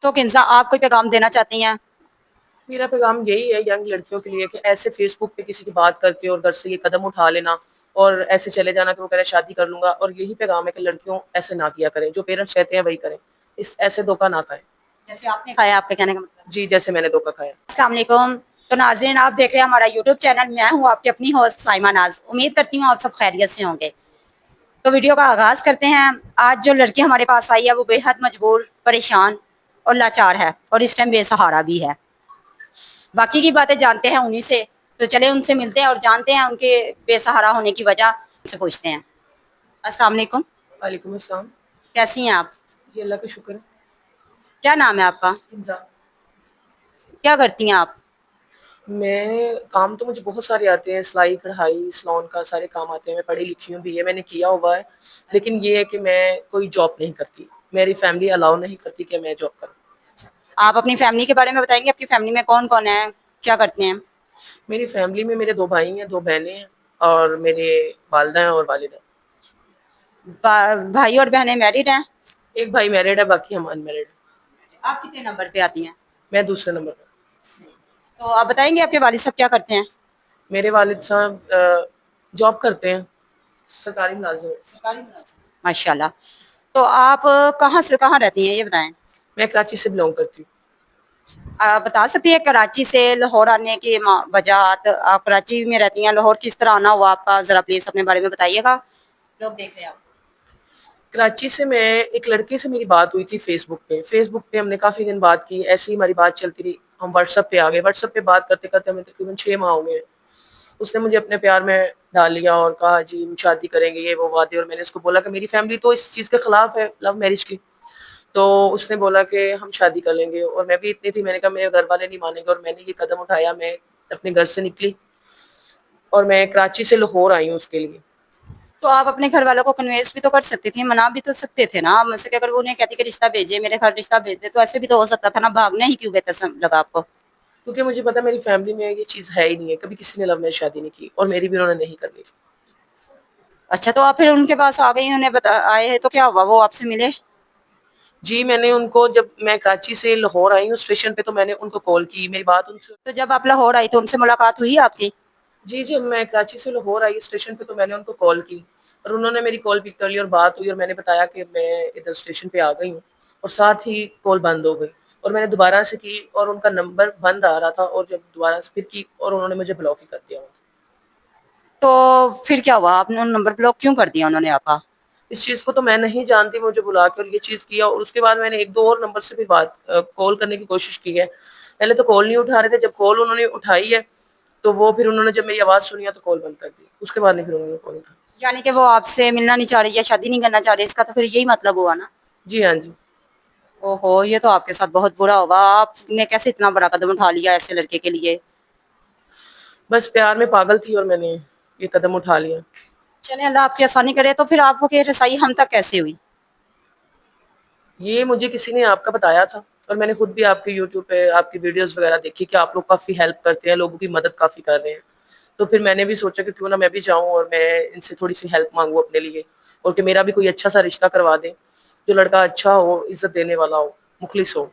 تو کنزا آپ کوئی پیغام دینا چاہتی ہیں؟ میرا پیغام یہی ہے ینگ لڑکیوں کے لیے کہ ایسے فیس بک پہ کسی کی بات کر کے اور گھر سے یہ قدم اٹھا لینا اور ایسے چلے جانا کہ وہ کہہ شادی کر لوں گا، اور یہی پیغام ہے کہ لڑکیوں ایسے نہ کیا کریں، جو پیرنٹس کہتے ہیں وہی کریں، اس ایسے دھوکہ نہ کھائیں۔ جیسے آپ نے کھایا، آپ کے کہنے کا مطلب؟ جی، جیسے میں نے دھوکہ کھایا۔ السلام علیکم۔ تو ناظرین، آپ دیکھ رہے ہیں ہمارا یوٹیوب چینل، میں ہوں آپ کی اپنی ہوسٹ سائمہ ناز۔ امید کرتی ہوں آپ سب خیریت سے ہوں گے۔ تو ویڈیو کا آغاز کرتے ہیں۔ آج جو لڑکی ہمارے پاس آئی ہے وہ بے حد مجبور، پریشان اور لاچار ہے، اور اس ٹائم بے سہارا بھی ہے۔ باقی کی باتیں جانتے ہیں انہی سے، تو چلے ان سے ملتے ہیں اور جانتے ہیں ان کے بے سہارا ہونے کی وجہ سے پوچھتے ہیں۔ السلام علیکم۔ وعلیکم السلام۔ کیسی ہیں آپ؟ جی، اللہ کا شکر ہے۔ کیا نام ہے آپ کا؟ انزا۔ کیا کرتی ہیں آپ؟ میں کام تو مجھے بہت سارے آتے ہیں، سلائی کڑھائی سلون کا سارے کام آتے ہیں، میں پڑھی لکھی ہوں بھی ہے، میں نے کیا ہوا ہے، لیکن یہ ہے کہ میں کوئی جاب نہیں کرتی، میری فیملی الاؤ نہیں کرتی کہ میں جاب کروں۔ آپ اپنی فیملی کے بارے میں بتائیں گے؟ اپنی فیملی میں کون کون ہے، کیا کرتے ہیں؟ میری فیملی میں میرے 2 بھائی ہیں، 2 بہنیں ہیں، اور میرے والدہ ہیں اور والد ہیں۔ بھائی اور بہنیں میرڈ ہیں؟ ایک بھائی میرڈ ہے، باقی ہم ان میرڈ ہیں۔ آپ کتنے نمبر پہ آتی ہیں؟ میں دوسرے نمبر پر۔ تو آپ بتائیں گے آپ کے والد صاحب کیا کرتے ہیں؟ میرے والد صاحب جاب کرتے ہیں، سرکاری ملازم ہیں۔ سرکاری ملازم، ماشاء اللہ۔ تو آپ کہاں سے کہاں رہتی ہیں یہ بتائیں؟ میں کراچی سے بلونگ کرتی ہوں۔ آپ بتا سکتی ہیں کراچی سے لاہور آنے کی وجہات؟ آپ کراچی میں رہتی ہیں، لاہور کس طرح آنا ہوا آپ کا، ذرا پلیز اپنے بارے میں بتائیے گا، لوگ دیکھ رہے ہیں آپ۔ کراچی سے میں ایک لڑکے سے میری بات ہوئی تھی فیس بک پہ ہم نے کافی دن بات کی، ایسے ہی ہماری بات چلتی رہی، ہم واٹس ایپ پہ آ گئے، واٹس ایپ پہ بات کرتے کرتے ہمیں تقریباً 6 ماہ ہو گئے۔ اس نے مجھے اپنے پیار میں ڈال لیا اور کہا جی ہم شادی کریں گے، یہ وہ وعدے، اور میں نے اس کو بولا کہ میری فیملی تو اس چیز کے خلاف ہے، لو میرج کی، تو اس نے بولا کہ ہم شادی کر لیں گے، اور میں بھی اتنی تھی، میں نے کہا میرے گھر والے نہیں مانیں گے، اور میں نے یہ قدم اٹھایا، میں اپنے گھر سے نکلی اور میں کراچی سے لاہور آئی ہوں اس کے لیے۔ تو آپ اپنے گھر والوں کو کنوینس بھی تو کر سکتی تھی، منا بھی تو سکتے تھے نا مجھ سے کہ اگر وہ انہیں کہتی کہ رشتہ بھیجے، میرے گھر رشتہ بھیج دے، تو ایسے بھی تو ہو سکتا تھا نا، بھاگنا ہی کیوں بہتر لگا آپ کو؟ کیونکہ مجھے پتا میری فیملی میں یہ چیز ہے ہی نہیں ہے، کبھی کسی نے لو میرج شادی نہیں کی، اور میری بھی انہوں نے نہیں کرنی تھی۔ اچھا، تو آپ پھر ان کے پاس آ گئی، انہیں آئے تو کیا ہوا، وہ آپ سے ملے؟ جی، میں نے ان کو، جب میں کراچی سے لاہور آئی ہوں اسٹیشن پہ، تو میں نے ان کو کال کی، میری بات ان سے۔ تو جب آپ لاہور آئی تو ان سے ملاقات ہوئی آپ کی؟ جی، جب میں کراچی سے لاہور آئی اسٹیشن پہ تو میں نے ان کو کال کی، اور انہوں نے میری کال پک کر لی اور بات ہوئی، اور میں نے بتایا کہ میں ادھر اسٹیشن پہ آ گئی ہوں، اور ساتھ ہی کال بند ہو گئی، اور میں نے دوبارہ سے کی اور ان کا نمبر بند آ رہا تھا، اور جب دوبارہ سے پھر کی اور انہوں نے مجھے بلاک ہی کر دیا۔ تو پھر کیا ہوا، آپ نے نمبر بلاک کیوں کر دیا انہوں نے آپ کا؟ اس چیز کو تو میں نہیں جانتی، مجھے بلا کے اور یہ چیز کیا، اور اس کے بعد میں نے 1-2 اور نمبر سے بھی کال کرنے کی کوشش کی ہے، پہلے تو کال نہیں اٹھا رہے تھے، جب کال انہوں نے اٹھائی ہے تو وہ پھر انہوں نے جب میری آواز سنی تو کال بند کر دی، اس کے بعد نہیں پھر انہوں نے کال اٹھائی۔ یعنی کہ وہ آپ سے ملنا نہیں چاہ رہی یا شادی نہیں کرنا چاہ رہی، اس کا تو پھر یہی مطلب ہوا نا؟ جی ہاں جی۔ اوہو، یہ تو آپ کے ساتھ بہت برا ہوگا، آپ نے کیسے اتنا بڑا قدم اٹھا لیا ایسے لڑکے کے لیے؟ بس پیار میں پاگل تھی اور میں نے یہ قدم اٹھا لیا۔ چلیں اللہ آپ کی آسانی کرے۔ تو پھر آپ کو کہ رسائی ہم تک کیسے ہوئی؟ یہ مجھے کسی نے آپ کا بتایا تھا، اور میں نے خود بھی آپ کے یوٹیوب پہ آپ کی ویڈیوز وغیرہ دیکھی کہ آپ لوگ کافی ہیلپ کرتے ہیں، لوگوں کی مدد کافی کر رہے ہیں، تو پھر میں نے بھی سوچا کہ کیوں نہ میں بھی جاؤں اور میں ان سے تھوڑی سی ہیلپ مانگوں اپنے لیے، اور کہ میرا بھی کوئی اچھا سا رشتہ کروا دیں، جو لڑکا اچھا ہو، عزت دینے والا ہو، مخلص ہو۔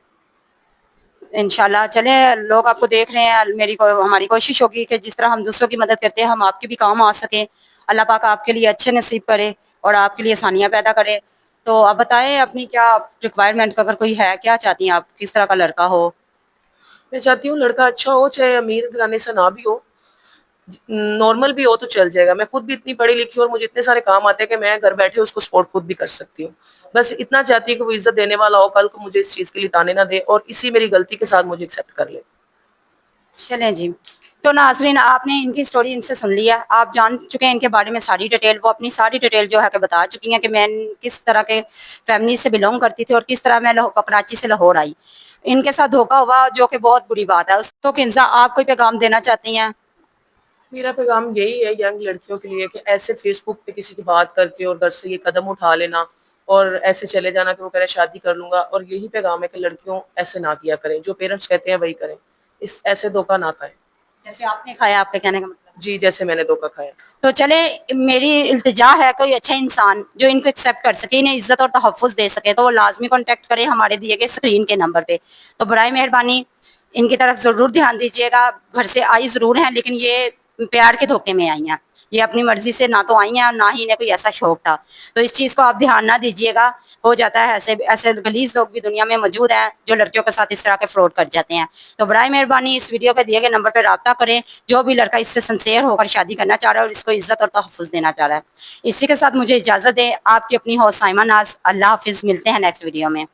انشاءاللہ چلیں، لوگ آپ کو دیکھ رہے ہیں، ہماری کوشش ہوگی کہ جس طرح ہم دوسروں کی مدد کرتے ہیں ہم آپ کے بھی کام آ سکیں، اللہ پاک آپ کے لیے اچھے نصیب کرے اور آپ کے لیے آسانیاں پیدا کرے۔ تو آپ بتائیں اپنی کیا ریکوائرمنٹ، اگر کوئی ہے، کیا چاہتی ہیں آپ، کس طرح کا لڑکا ہو؟ میں چاہتی ہوں لڑکا اچھا ہو، چاہے امیر گھرانے سے نہ بھی ہو، نارمل بھی ہو تو چل جائے گا، میں خود بھی اتنی پڑھی لکھی ہوں اور مجھے اتنے سارے کام آتے ہیں کہ میں گھر بیٹھے اس کو سپورٹ خود بھی کر سکتی ہوں، بس اتنا چاہتی ہوں کہ وہ عزت دینے والا ہو، کل کو مجھے اس چیز کے لیے تانے نہ دے، اور اسی میری غلطی کے ساتھ مجھے ایکسیپٹ کر لے۔ چلیں جی، تو ناظرین آپ نے ان کی سٹوری ان سے سن لی ہے، آپ جان چکے ہیں ان کے بارے میں ساری ڈیٹیل، وہ اپنی ساری ڈیٹیل جو ہے کہ بتا چکی ہیں کہ میں کس طرح کے فیملی سے بلونگ کرتی تھی اور کس طرح میں کراچی سے لاہور آئی۔ ان کے ساتھ دھوکا ہوا جو کہ بہت بری بات ہے۔ تو کنزا آپ کوئی پیغام دینا چاہتی ہیں؟ میرا پیغام یہی ہے ینگ لڑکیوں کے لیے کہ ایسے فیس بک پہ کسی کی بات کر کے اور گھر سے یہ قدم اٹھا لینا اور ایسے چلے جانا کہ وہ کہہ رہے شادی کر لوں گا، اور یہی پیغام ہے کہ لڑکیوں ایسے نہ کیا کریں، جو پیرنٹس کہتے ہیں وہی کریں، اس ایسے دھوکہ نہ کھائیں۔ جیسے آپ نے کھایا، آپ کے کہنے کا مطلب؟ جی جیسے میں نے دھوکہ کھایا. تو چلے میری التجا ہے کوئی اچھا انسان جو ان کو ایکسیپٹ کر سکے, انہیں عزت اور تحفظ دے سکے, تو وہ لازمی کانٹیکٹ کرے ہمارے دیے گئے اسکرین کے نمبر پہ. تو برائے مہربانی ان کی طرف ضرور دھیان دیجیے گا. گھر سے آئی ضرور ہیں لیکن یہ پیار کے دھوکے میں آئی ہیں, یہ اپنی مرضی سے نہ تو آئی ہیں اور نہ ہی انہیں کوئی ایسا شوق تھا. تو اس چیز کو آپ دھیان نہ دیجیے گا. ہو جاتا ہے ایسے ایسے غلیظ لوگ بھی دنیا میں موجود ہیں جو لڑکیوں کے ساتھ اس طرح کے فراڈ کر جاتے ہیں. تو برائے مہربانی اس ویڈیو کے دیے گئے نمبر پہ رابطہ کریں جو بھی لڑکا اس سے سنسیئر ہو کر شادی کرنا چاہ رہا ہے اور اس کو عزت اور تحفظ دینا چاہ رہا ہے. اسی کے ساتھ مجھے اجازت دیں. آپ کی اپنی ہوسٹ سائمہ ناز. اللہ حافظ. ملتے ہیں نیکسٹ ویڈیو میں.